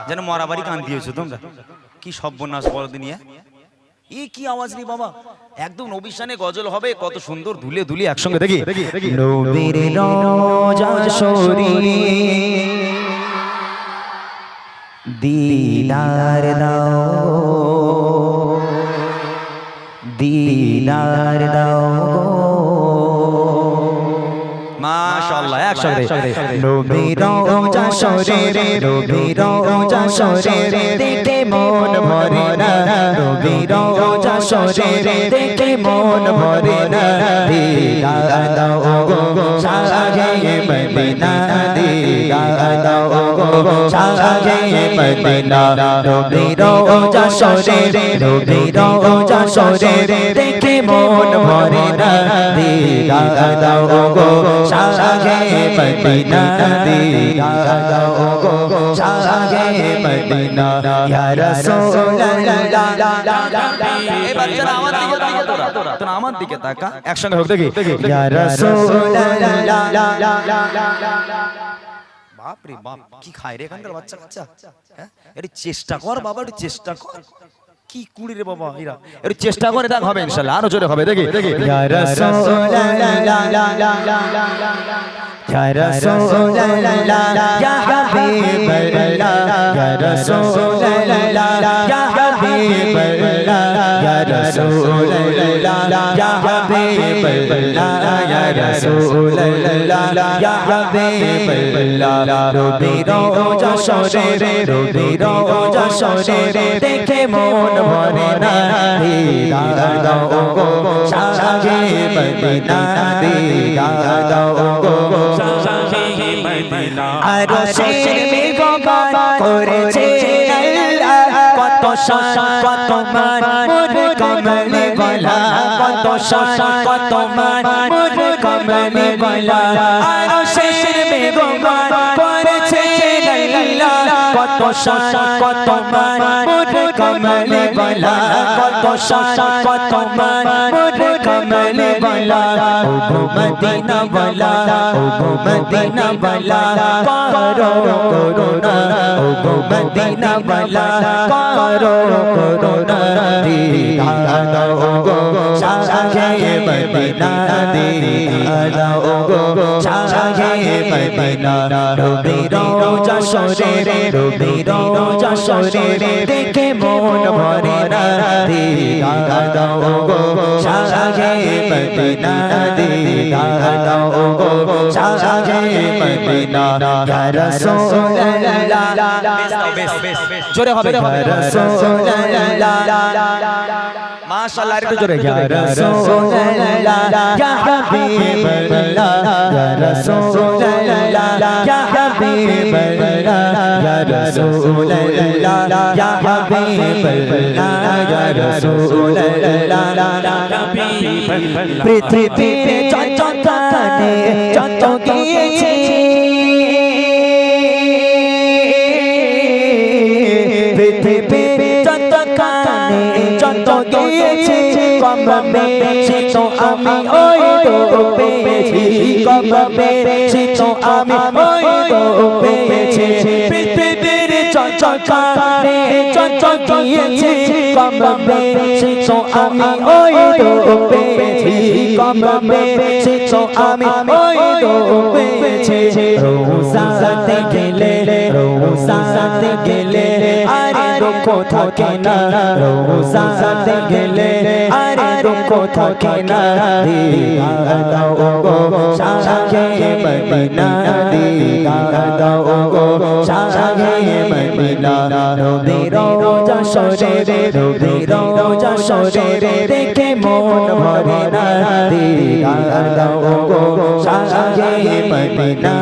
যেন মরাবাড়ি কান দিয়েছো তোমরা। কি সর্বনাশ বড় দুনিয়া, এ কি আওয়াজ রে বাবা। একদম নবিশানে গজল হবে, কত সুন্দর দুলে দুলে একসঙ্গে দেখি। নবীর রোজা শরীরে দিদার দাও, দিদার দাও। মাশাআল্লাহ একসাথে। নবীর রোজা শরীরে, নবীর রোজা শরীরে দেখে মন ভরে না, নবীর রোজা শরীরে দেখে মন ভরে না। দিদার দাও গো শাহে মদিনা, দিদার দাও গো শাহে মদিনা। নবীর রোজা শরীরে, নবীর রোজা শরীরে দেখে মন ভরে না। দিদার দাও গো শাহে মদিনা, দিদার দাও গো শাহে মদিনা। ইয়া রাসূলুল্লাহ। এই বাচ্চারা আমার দিকে তাকা, তোরা আমার দিকে তাকা, একসঙ্গে হোক দেখি। ইয়া রাসূলুল্লাহ। বাপ রে বাপ, কি খায় রে এখানকার বাচ্চা কাচ্চা। হ্যাঁ, একটু চেষ্টা কর বাবা, একটু চেষ্টা কর। কি কুড়ি রে বাবা এরা, একটু চেষ্টা করে দেখ, হবে ইনশাআল্লাহ, আরো জোরে হবে দেখি। ইয়া রাসূলুল্লাহ, ইয়া রাসূলুল্লাহ, ইয়া হাবিবাল্লাহ, ইয়া রাসূলুল্লাহ, ইয়া হাবিবাল্লাহ, ইয়া রাসূলুল্লাহ, ইয়া হাবিবাল্লাহ, ইয়া রাসূলুল্লাহ, ইয়া হাবিবাল্লাহ। নবীর রোজা শরীরে, নবীর রোজা শরীরে দেখে মন ভরে না। দিদার দাও গো শাহে মদিনা, দিদার দাও গো শাহে মদিনা। আরশের মেঘবান করেছে আল্লাহ, কত শান কত মান মোর কমলে ওয়ালা, কত শান কত মান মোর কমলে ওয়ালা। আরশের মেঘবান করেছে আল্লাহ, কত শান কত মান মোর কমলে ওয়ালা, কত শান কত মান মোর কমলে ওয়ালা। ও গো মদিনা ওয়ালা, ও গো মদিনা ওয়ালা করো করুণা, ও গো মদিনা ওয়ালা করো করুণা। দিদার দাও গো শাহে মদিনা, দিদার দাও গো শাহে মদিনা। নবীর রোজা শরীরে, নবীর রোজা শরীরে দেখে মন ভরে না। দিদার দাও গো শাহে মদিনা, দিদার দাও গো শাহে মদিনা। ইয়া রাসূলুল্লাহ, জোরে হবে ইয়া রাসূলুল্লাহ, মাশাআল্লাহ একটু জোরে। ইয়া রাসূলুল্লাহ, ইয়া হাবিবাল্লাহ, ইয়া রাসূলুল্লাহ, ইয়া হাবিবাল্লাহ, ইয়া রাসূলুল্লাহ, ইয়া হাবিবাল্লাহ, ইয়া রাসূলুল্লাহ। পৃথিবীতে যত কানে যত গিয়েছে, পৃথিবীতে যত কানে যত গিয়েছে, কম বেশি তো আমি ওই তো পেয়েছি, কম বেশি তো আমি ওই তো পেয়েছি। পৃথিবীর যত কানে যত গিয়েছে, কম বেশি তো আমি ওই তো পেয়েছি, কম বেশি তো আমি ওই তো পেয়েছি। রোজাতে গেলে, রোজাতে গেলে আরে দুঃখ থাকে না, রোজাতে গেলে আরে দুঃখ থাকে না। দিদার দাও গো শাহে মদিনা, দিদার দাও গো শাহে মদিনা। নবীর রোজা শরীরে, নবীর রোজা শরীরে দেখে মন ভরে না। দিদার দাও গো শাহে মদিনা,